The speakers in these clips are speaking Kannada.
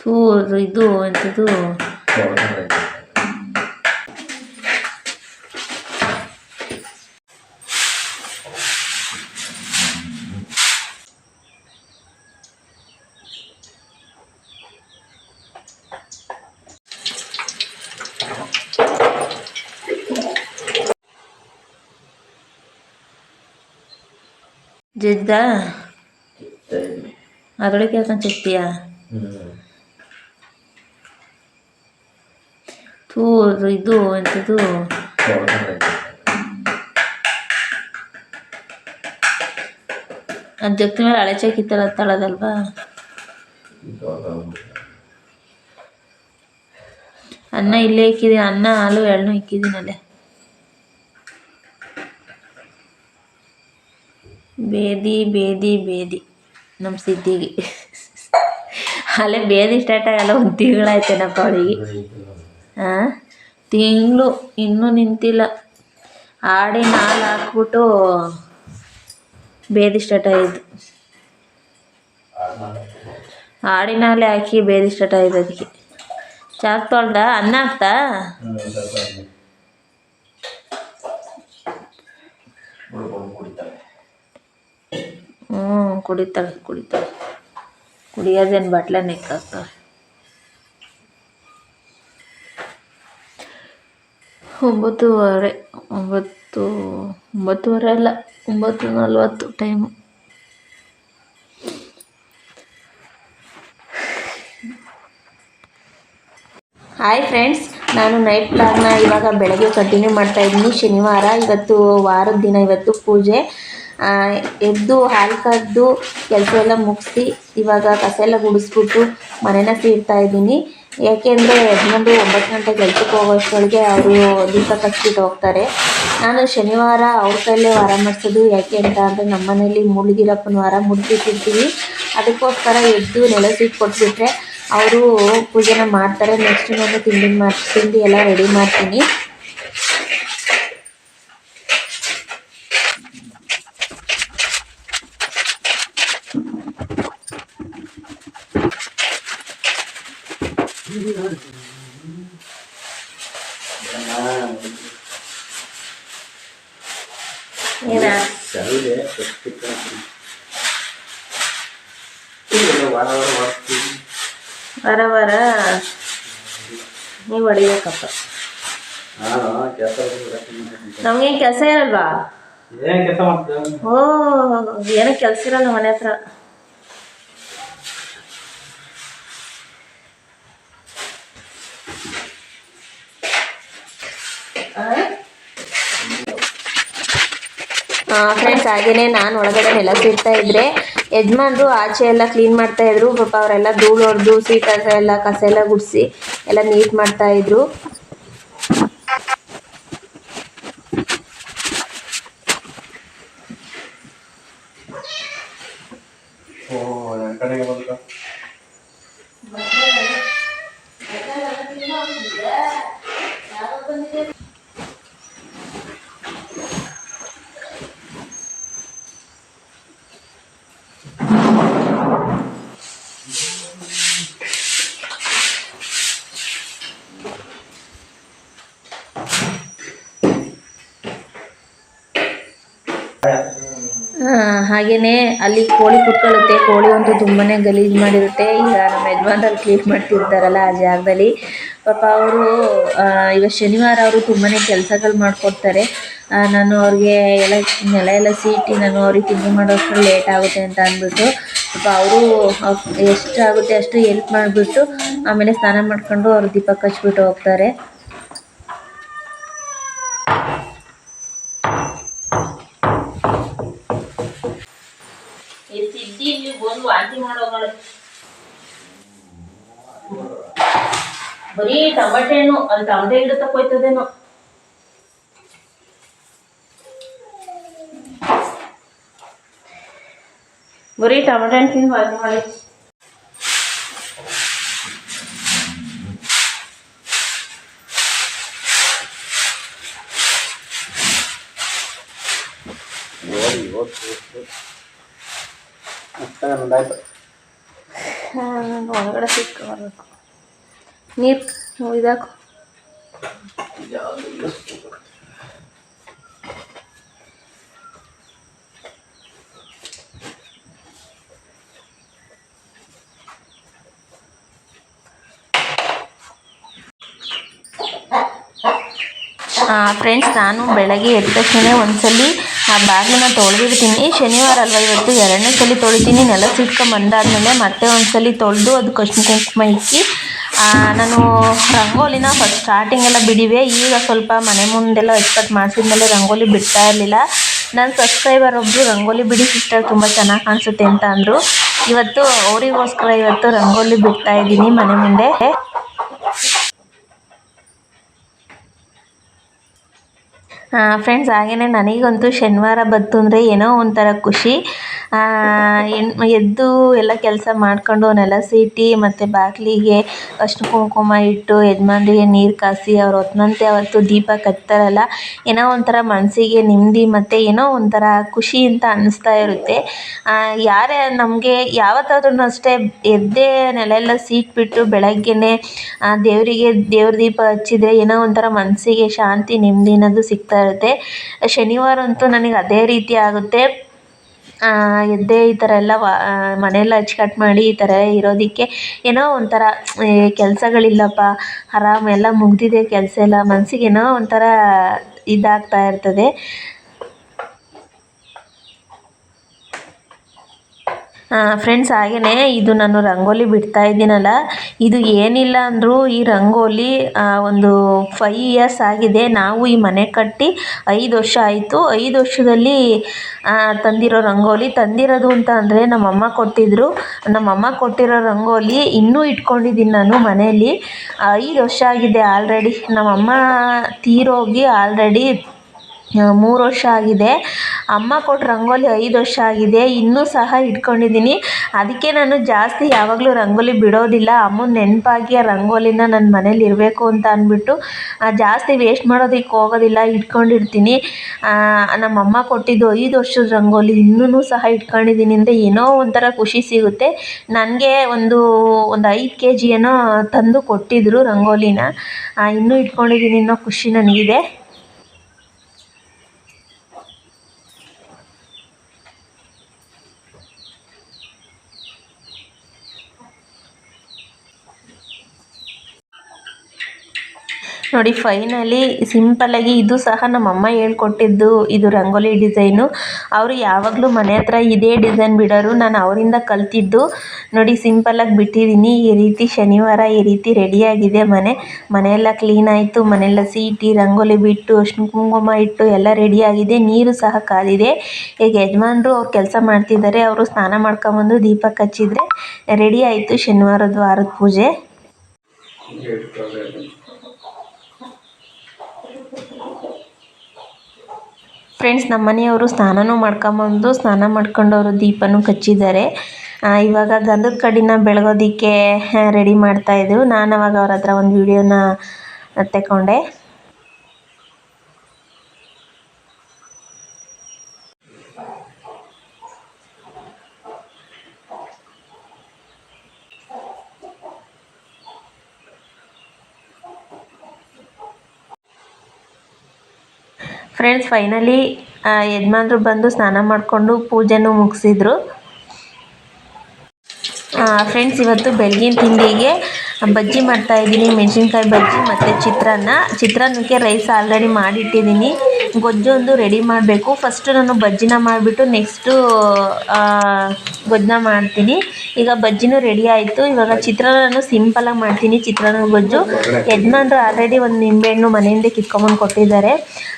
ಥೂ ಇದು ಎಂಥದ್ದು ಜಜ್ದ ಅದರೊಳಗೆ ಹಾಕೊಂಡು ಚೆಕ್ತೀಯಾ? ಥೂ ಇದು ಎಂಥದ್ದು ಅದು ಜಗ್ತಿ ಮೇಲೆ ಹಳೆ ಚಕ್ಕಿತ್ತಲ್ಲ ತಳದಲ್ವಾ? ಅನ್ನ ಇಲ್ಲೇ ಇಕ್ಕಿದ್ದೀನಿ, ಅನ್ನ ಹಾಲು ಎಳ್ಳು ಇಕ್ಕಿದ್ದೀನಲ್ಲೇ. ಬೇದಿ ಬೇದಿ ಬೇದಿ ನಮ್ಮ ಸಿದ್ಧಿಗೆ ಅಲ್ಲೇ ಬೇದಿ ಸ್ಟಾರ್ಟ್ ಆಗಲ್ಲ, ಒಂದು ತಿಂಗಳಾಯ್ತೇನಪ್ಪ ಅವಳಿಗೆ. ಹಾಂ, ತಿಂಗಳು ಇನ್ನೂ ನಿಂತಿಲ್ಲ. ಆಡಿನ ಹಾಲು ಹಾಕ್ಬಿಟ್ಟು ಬೇದಿ ಸ್ಟಾರ್ಟ್ ಆಯಿತು. ಆಡಿನ ಹಾಲೆ ಹಾಕಿ ಬೇದಿ ಸ್ಟಾರ್ಟ್ ಆಯಿತು. ಅದಕ್ಕೆ ಚಾಕ್ ತೊಳ್ದ ಅನ್ನ ಹಾಕ್ತಾ ಕುಡಿತಾಳೆ ಕುಡಿಯೋದೇನು ಬಟ್ಲ ನೆಕ್ಕಾಗ್ತಾವೆ. 9:30 9:30 ಅಲ್ಲ 9:40 ಟೈಮು. ಹಾಯ್ ಫ್ರೆಂಡ್ಸ್, ನಾನು ನೈಟ್ ಬ್ಲಾಗ್ನ ಇವಾಗ ಬೆಳಗ್ಗೆ ಕಂಟಿನ್ಯೂ ಮಾಡ್ತಾಯಿದ್ದೀನಿ. ಶನಿವಾರ ಇವತ್ತು, ವಾರದ ದಿನ ಇವತ್ತು. ಪೂಜೆ ಎದ್ದು ಹಾಲು ಕರೆದು ಕೆಲಸ ಎಲ್ಲ ಮುಗಿಸಿ ಇವಾಗ ಕಸ ಎಲ್ಲ ಗುಡಿಸ್ಬಿಟ್ಟು ಮನೇನ ಸೀಡ್ತಾ ಇದ್ದೀನಿ. ಯಾಕೆಂದರೆ ಯಜಮಾನ್ರು 9 ಗಂಟೆ ಕೆಲಸಕ್ಕೆ ಹೋಗೋಷ್ಟೊಳಗೆ ಅವರು ದೀಪ ಕಚ್ಬಿಟ್ಟು ಹೋಗ್ತಾರೆ. ನಾನು ಶನಿವಾರ ಅವ್ರ ಕೈಲೇ ವಾರ ಮಾಡಿಸೋದು. ಯಾಕೆ ಅಂತ ಅಂದರೆ ನಮ್ಮ ಮನೇಲಿ ಮುಳುಗಿರಪ್ಪನ ವಾರ ಮುಡ್ಬಿಟ್ಟಿರ್ತೀವಿ. ಅದಕ್ಕೋಸ್ಕರ ಎದ್ದು ನೆಲಸಿಟ್ಟು ಕೊಟ್ಬಿಟ್ರೆ ಅವರು ಪೂಜೆನ ಮಾಡ್ತಾರೆ. ನೆಕ್ಸ್ಟ್ ನಾನು ತಿಂಡಿ ಎಲ್ಲ ರೆಡಿ ಮಾಡ್ತೀನಿ. ವಾರ ನೀವು ಹೊಡಿಬೇಕಪ್ಪ. ನಮ್ಗೇನು ಕೆಲಸ ಇರಲ್ವಾ? ಓ, ಏನೋ ಕೆಲಸ ಇರಲ್ಲ ಮನೆ ಹತ್ರ. ಫ್ರೆಂಡ್ಸ್, ಹಾಗೆಯೇ ನಾನು ಒಳಗಡೆ ನೆಲ ಸಿಡ್ತಾ ಇದ್ದರೆ ಯಜಮಾನ್ರು ಆಚೆ ಎಲ್ಲ ಕ್ಲೀನ್ ಮಾಡ್ತಾಯಿದ್ರು. ಪಾಪ ಅವರೆಲ್ಲ ಧೂಳು ಹೊಡೆದು ಸೀಟ ಎಲ್ಲ ಕಸ ಎಲ್ಲ ಗುಡಿಸಿ ಎಲ್ಲ ನೀಟ್ ಮಾಡ್ತಾಯಿದ್ರು. ಹಾಗೆಯೇ ಅಲ್ಲಿ ಕೋಳಿ ಕುತ್ಕೊಳ್ಳುತ್ತೆ. ಕೋಳಿ ಅಂತೂ ತುಂಬಾ ಗಲೀಜು ಮಾಡಿರುತ್ತೆ. ಈಗ ನಮ್ಮ ಯಜಮಾನ್ರಲ್ಲಿ ಕ್ಲೀನ್ ಮಾಡ್ತಿರ್ತಾರಲ್ಲ ಆ ಜಾಗದಲ್ಲಿ, ಪಾಪ ಅವರು ಇವತ್ತು ಶನಿವಾರ ಅವರು ತುಂಬಾ ಕೆಲಸಗಳು ಮಾಡಿಕೊಡ್ತಾರೆ. ನಾನು ಅವ್ರಿಗೆ ನೆಲ ಎಲ್ಲ ಸೀಟಿ ನಾನು ಅವ್ರಿಗೆ ತಿಂಡಿ ಮಾಡೋಷ್ಟು ಲೇಟ್ ಆಗುತ್ತೆ ಅಂತ ಅಂದ್ಬಿಟ್ಟು ಪಾಪ ಅವರು ಎಷ್ಟಾಗುತ್ತೆ ಅಷ್ಟು ಹೆಲ್ಪ್ ಮಾಡಿಬಿಟ್ಟು ಆಮೇಲೆ ಸ್ನಾನ ಮಾಡ್ಕೊಂಡು ಅವರು ದೀಪ ಹಚ್ಬಿಟ್ಟು ಹೋಗ್ತಾರೆ. ಬರೀ ಟಮಟೆ ಹಣ್ಣು ಅಲ್ಲಿ ಟಮಟೆ ಗಿಡ ತಕ್ಕೋಯ್ತದೇನೋ. ಬರೀ ಟಮಟೆ ಹಣ್ಣು ತಿಂದು ವಾಂತಿ ಮಾಡಿ. ಓಡಿ ಒಳಗಡೆ ಸಿಕ್ಕೋಬೇಕು ನೀರು ಇದಾಕು. ಫ್ರೆಂಡ್ಸ್, ನಾನು ಬೆಳಗ್ಗೆ ಎದ್ದ ತಕ್ಷಣ ಒಂದ್ಸಲಿ ಆ ಬಾಗಿಲನ್ನ ತೊಳೆದಿರ್ತೀನಿ. ಶನಿವಾರ ಅಲ್ವಾ ಇವತ್ತು, 2ನೇ ಸಲ ತೊಳಿತೀನಿ. ನೆಲ ಸಿಟ್ಕೊಂಬಂದಾದ್ಮೇಲೆ ಮತ್ತೆ ಒಂದ್ಸಲಿ ತೊಳೆದು ಅದಕ್ಕೆ ಅರಿಶಿನ ಕುಂಕುಮ ಇಕ್ಕಿ ನಾನು ರಂಗೋಲಿನ ಫಸ್ಟ್ ಸ್ಟಾರ್ಟಿಂಗೆಲ್ಲ ಬಿಡಿವೆ. ಈಗ ಸ್ವಲ್ಪ ಮನೆ ಮುಂದೆಲ್ಲ ಅಚ್ಚುಕಟ್ಟು ಮಾಡಿಸಿದ್ಮೇಲೆ ರಂಗೋಲಿ ಬಿಡ್ತಾ ಇರಲಿಲ್ಲ. ನನ್ನ ಸಬ್ಸ್ಕ್ರೈಬರ್ ಒಬ್ಬರು ರಂಗೋಲಿ ಬಿಡಿ ಸಿಸ್ಟರ್, ತುಂಬ ಚೆನ್ನಾಗಿ ಕಾಣಿಸುತ್ತೆ ಅಂತ ಅಂದರು. ಇವತ್ತು ಅವರಿಗೋಸ್ಕರ ಇವತ್ತು ರಂಗೋಲಿ ಬಿಡ್ತಾ ಇದ್ದೀನಿ ಮನೆ ಮುಂದೆ. ಫ್ರೆಂಡ್ಸ್, ಹಾಗೆಯೇ ನನಗಂತೂ ಶನಿವಾರ ಬಂತು ಅಂದರೆ ಏನೋ ಒಂಥರ ಖುಷಿ. ಎದ್ದು ಎಲ್ಲ ಕೆಲಸ ಮಾಡ್ಕೊಂಡು ನೆಲ ಸೀಟಿ ಮತ್ತು ಬಾಗಿಲಿಗೆ ಅರಿಶಿನ ಕುಂಕುಮ ಇಟ್ಟು ಯಜಮಾನ್ರಿಗೆ ನೀರು ಕಾಸಿ ಅವ್ರು ಹೊತ್ತಂತೆ ಅವತ್ತು ದೀಪ ಕಟ್ತಾರಲ್ಲ, ಏನೋ ಒಂಥರ ಮನಸ್ಸಿಗೆ ನೆಮ್ಮದಿ ಮತ್ತು ಏನೋ ಒಂಥರ ಖುಷಿ ಅಂತ ಅನ್ನಿಸ್ತಾ ಇರುತ್ತೆ. ಯಾರೇ ನಮಗೆ ಯಾವತ್ತಾದ್ರೂ ಅಷ್ಟೇ ಎದ್ದೇ ನೆಲ ಎಲ್ಲ ಸೀಟ್ಬಿಟ್ಟು ಬೆಳಗ್ಗೆನೇ ದೇವ್ರ ದೀಪ ಹಚ್ಚಿದರೆ ಏನೋ ಒಂಥರ ಮನಸ್ಸಿಗೆ ಶಾಂತಿ ನೆಮ್ಮದಿ ಅನ್ನೋದು ಸಿಗ್ತಾ ಇರುತ್ತೆ. ಶನಿವಾರ ಅಂತೂ ನನಗೆ ಅದೇ ರೀತಿ ಆಗುತ್ತೆ. ಎದ್ದೇ ಈ ಥರ ಎಲ್ಲ ಮನೆಯೆಲ್ಲ ಅಚ್ಚುಕಟ್ಟು ಮಾಡಿ ಈ ಥರ ಇರೋದಕ್ಕೆ ಏನೋ ಒಂಥರ ಕೆಲಸಗಳಿಲ್ಲಪ್ಪ, ಆರಾಮ ಎಲ್ಲ ಮುಗಿದಿದೆ ಕೆಲಸ ಎಲ್ಲ, ಮನಸ್ಸಿಗೆ ಏನೋ ಒಂಥರ ಇದಾಗ್ತಾ ಇರ್ತದೆ. ಫ್ರೆಂಡ್ಸ್, ಹಾಗೆಯೇ ಇದು ನಾನು ರಂಗೋಲಿ ಬಿಡ್ತಾ ಇದ್ದೀನಲ್ಲ, ಇದು ಏನಿಲ್ಲ ಅಂದರೂ ಈ ರಂಗೋಲಿ ಒಂದು 5 ಇಯರ್ಸ್ ಆಗಿದೆ. ನಾವು ಈ ಮನೆ ಕಟ್ಟಿ 5 ವರ್ಷ ಆಯಿತು. 5 ವರ್ಷದಲ್ಲಿ ತಂದಿರೋ ರಂಗೋಲಿ. ತಂದಿರೋದು ಅಂತ ಅಂದರೆ ನಮ್ಮಮ್ಮ ಕೊಟ್ಟಿದ್ದರು. ನಮ್ಮಮ್ಮ ಕೊಟ್ಟಿರೋ ರಂಗೋಲಿ ಇನ್ನೂ ಇಟ್ಕೊಂಡಿದ್ದೀನಿ ನಾನು ಮನೆಯಲ್ಲಿ. 5 ವರ್ಷ ಆಗಿದೆ ಆಲ್ರೆಡಿ. ನಮ್ಮಮ್ಮ ತೀರೋಗಿ ಆಲ್ರೆಡಿ 3 ವರ್ಷ ಆಗಿದೆ. ಅಮ್ಮ ಕೊಟ್ಟ ರಂಗೋಲಿ 5 ವರ್ಷ ಆಗಿದೆ, ಇನ್ನೂ ಸಹ ಇಟ್ಕೊಂಡಿದ್ದೀನಿ. ಅದಕ್ಕೆ ನಾನು ಜಾಸ್ತಿ ಯಾವಾಗಲೂ ರಂಗೋಲಿ ಬಿಡೋದಿಲ್ಲ. ಅಮ್ಮನ ನೆನಪಾಗಿ ಆ ರಂಗೋಲಿನ ನನ್ನ ಮನೇಲಿ ಇರಬೇಕು ಅಂತ ಅಂದ್ಬಿಟ್ಟು ಜಾಸ್ತಿ ವೇಸ್ಟ್ ಮಾಡೋದಕ್ಕೆ ಹೋಗೋದಿಲ್ಲ, ಇಟ್ಕೊಂಡಿರ್ತೀನಿ. ನಮ್ಮಮ್ಮ ಕೊಟ್ಟಿದ್ದು 5 ವರ್ಷದ ರಂಗೋಲಿ ಇನ್ನೂ ಸಹ ಇಟ್ಕೊಂಡಿದ್ದೀನಿ ಅಂದರೆ ಏನೋ ಒಂಥರ ಖುಷಿ ಸಿಗುತ್ತೆ. ನನಗೆ ಒಂದು 5 kg ಏನೋ ತಂದು ಕೊಟ್ಟಿದ್ದರು ರಂಗೋಲಿನ, ಇನ್ನೂ ಇಟ್ಕೊಂಡಿದ್ದೀನಿ ಅನ್ನೋ ಖುಷಿ ನನಗಿದೆ. ನೋಡಿ, ಫೈನಲಿ ಸಿಂಪಲ್ಲಾಗಿ ಇದು ಸಹ ನಮ್ಮಮ್ಮ ಹೇಳ್ಕೊಟ್ಟಿದ್ದು ಇದು ರಂಗೋಲಿ ಡಿಸೈನು. ಅವರು ಯಾವಾಗಲೂ ಮನೆ ಹತ್ರ ಇದೇ ಡಿಸೈನ್ ಬಿಡೋರು, ನಾನು ಅವರಿಂದ ಕಲ್ತಿದ್ದು. ನೋಡಿ, ಸಿಂಪಲ್ಲಾಗಿ ಬಿಟ್ಟಿದ್ದೀನಿ. ಈ ರೀತಿ ಶನಿವಾರ ಈ ರೀತಿ ರೆಡಿಯಾಗಿದೆ ಮನೆಯೆಲ್ಲ ಕ್ಲೀನ್ ಆಯಿತು. ಮನೆಯೆಲ್ಲ ಸೀಟಿ ರಂಗೋಲಿ ಬಿಟ್ಟು ಅರಿಶಿನ ಕುಂಕುಮ ಇಟ್ಟು ಎಲ್ಲ ರೆಡಿಯಾಗಿದೆ. ನೀರು ಸಹ ಕಾದಿದೆ. ಈಗ ಯಜಮಾನ್ರು ಅವ್ರು ಕೆಲಸ ಮಾಡ್ತಿದ್ದಾರೆ, ಅವರು ಸ್ನಾನ ಮಾಡ್ಕೊಂಬಂದು ದೀಪ ಹಚ್ಚಿದ್ರೆ ರೆಡಿ ಆಯಿತು ವಾರದ ಪೂಜೆ. ಫ್ರೆಂಡ್ಸ್, ನಮ್ಮ ಮನೆಯವರು ಸ್ನಾನನೂ ಮಾಡ್ಕೊಂಡು ಅವರು ದೀಪನೂ ಹಚ್ಚಿದ್ದಾರೆ. ಇವಾಗ ಗಂಧದ ಕಡ್ಡಿನ ಬೆಳಗೋದಕ್ಕೆ ರೆಡಿ ಮಾಡ್ತಾಯಿದ್ರು. ನಾನು ಅವಾಗ ಅವ್ರ ಹತ್ರ ಒಂದು ವಿಡಿಯೋನ ತಗೊಂಡೆ. ಫ್ರೆಂಡ್ಸ್, ಫೈನಲಿ ಯಜಮಾನ್ರು ಬಂದು ಸ್ನಾನ ಮಾಡಿಕೊಂಡು ಪೂಜೆನೂ ಮುಗಿಸಿದ್ರು. ಫ್ರೆಂಡ್ಸ್, ಇವತ್ತು ಬೆಳಗಿನ ತಿಂಡಿಗೆ ಬಜ್ಜಿ ಮಾಡ್ತಾಯಿದ್ದೀನಿ, ಮೆಣಸಿನ್ಕಾಯಿ ಬಜ್ಜಿ ಮತ್ತು ಚಿತ್ರಾನ್ನಕ್ಕೆ ರೈಸ್ ಆಲ್ರೆಡಿ ಮಾಡಿಟ್ಟಿದ್ದೀನಿ. ಗೊಜ್ಜೊಂದು ರೆಡಿ ಮಾಡಬೇಕು. ಫಸ್ಟು ನಾನು ಬಜ್ಜಿನ ಮಾಡಿಬಿಟ್ಟು ನೆಕ್ಸ್ಟು ಗೊಜ್ಜನ್ನ ಮಾಡ್ತೀನಿ. ಈಗ ಬಜ್ಜಿನೂ ರೆಡಿ ಆಯಿತು. ಇವಾಗ ಚಿತ್ರಾನ್ನನೂ ಸಿಂಪಲಾಗಿ ಮಾಡ್ತೀನಿ. ಚಿತ್ರಾನ್ನ ಗೊಜ್ಜು ಯಜಮಾನ್ರು ಆಲ್ರೆಡಿ ಒಂದು ನಿಂಬೆಹಣ್ಣು ಮನೆಯಿಂದ ಕಿತ್ಕೊಂಬಂದು ಕೊಟ್ಟಿದ್ದಾರೆ.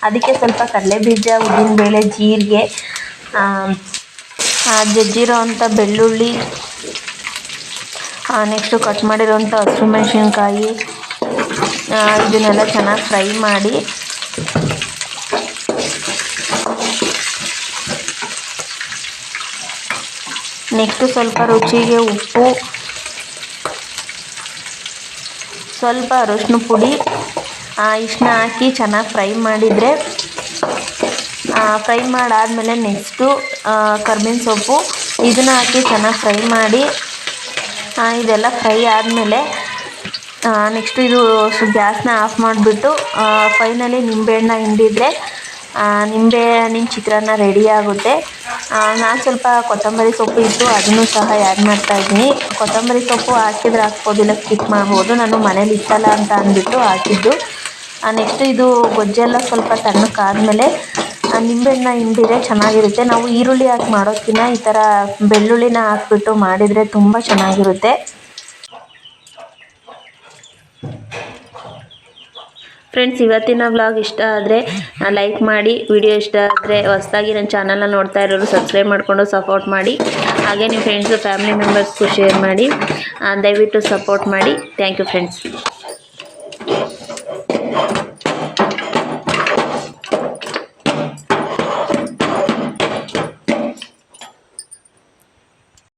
ಅದಕ್ಕೆ ಸ್ವಲ್ಪ ಕಡಲೆಬೀಜ, ಉದ್ದಿನಬೇಳೆ, ಜೀರಿಗೆ, ಜಜ್ಜಿರೋ ಅಂಥ ಬೆಳ್ಳುಳ್ಳಿ, ನೆಕ್ಸ್ಟು ಕಟ್ ಮಾಡಿರೋಂಥ ಹಸಿಮೆಣ್ಸಿನ್ಕಾಯಿ, ಇದನ್ನೆಲ್ಲ ಚೆನ್ನಾಗಿ ಫ್ರೈ ಮಾಡಿ ನೆಕ್ಸ್ಟು ಸ್ವಲ್ಪ ರುಚಿಗೆ ಉಪ್ಪು, ಸ್ವಲ್ಪ ಅರಶಿನ ಪುಡಿ ಇಷ್ಟನ್ನ ಹಾಕಿ ಚೆನ್ನಾಗಿ ಫ್ರೈ ಮಾಡಿದರೆ, ಫ್ರೈ ಮಾಡಾದಮೇಲೆ ನೆಕ್ಸ್ಟು ಕರ್ಬೇವಿನ ಸೊಪ್ಪು ಇದನ್ನು ಹಾಕಿ ಚೆನ್ನಾಗಿ ಫ್ರೈ ಮಾಡಿ ಇದೆಲ್ಲ ಫ್ರೈ ಆದಮೇಲೆ ನೆಕ್ಸ್ಟು ಇದು ಗ್ಯಾಸ್ನ ಆಫ್ ಮಾಡಿಬಿಟ್ಟು ಫೈನಲಿ ನಿಂಬೆಹಣ್ಣ ಹಿಂಡಿದರೆ ನಿಂಬೆಹಣ್ಣಿನ ಚಿತ್ರಾನ್ನ ರೆಡಿ ಆಗುತ್ತೆ. ನಾನು ಸ್ವಲ್ಪ ಕೊತ್ತಂಬರಿ ಸೊಪ್ಪು ಇತ್ತು, ಅದನ್ನು ಸಹ ಆ್ಯಡ್ ಮಾಡ್ತಾಯಿದ್ದೀನಿ. ಕೊತ್ತಂಬರಿ ಸೊಪ್ಪು ಹಾಕಿದ್ರೆ ಹಾಕ್ಬೋದು, ಇಲ್ಲ ಸ್ಕಿಪ್ ಮಾಡ್ಬೋದು. ನಾನು ಮನೇಲಿ ಇತ್ತಲ್ಲ ಅಂತ ಅಂದ್ಬಿಟ್ಟು ಹಾಕಿದ್ದು. ನೆಕ್ಸ್ಟು ಇದು ಗೊಜ್ಜೆಲ್ಲ ಸ್ವಲ್ಪ ತಣ್ಣಕ್ಕಾದ್ಮೇಲೆ ನಿಂಬೆಹಣ್ಣ ಹಿಂಡಿದ್ರೆ ಚೆನ್ನಾಗಿರುತ್ತೆ. ನಾವು ಈರುಳ್ಳಿ ಹಾಕಿ ಮಾಡೋದಕ್ಕಿಂತ ಈ ಥರ ಬೆಳ್ಳುಳ್ಳಿನ ಹಾಕ್ಬಿಟ್ಟು ಮಾಡಿದರೆ ತುಂಬ ಚೆನ್ನಾಗಿರುತ್ತೆ. ಫ್ರೆಂಡ್ಸ್, ಇವತ್ತಿನ ವ್ಲಾಗ್ ಇಷ್ಟ ಆದರೆ ಲೈಕ್ ಮಾಡಿ, ವಿಡಿಯೋ ಇಷ್ಟ ಆದರೆ ಹೊಸದಾಗಿ ನನ್ನ ಚಾನಲ್ನ ನೋಡ್ತಾ ಇರೋರು ಸಬ್ಸ್ಕ್ರೈಬ್ ಮಾಡಿಕೊಂಡು ಸಪೋರ್ಟ್ ಮಾಡಿ. ಹಾಗೆ ನಿಮ್ಮ ಫ್ರೆಂಡ್ಸು ಫ್ಯಾಮಿಲಿ ಮೆಂಬರ್ಸ್ಗೂ ಶೇರ್ ಮಾಡಿ. ದಯವಿಟ್ಟು ಸಪೋರ್ಟ್ ಮಾಡಿ. Thank you friends.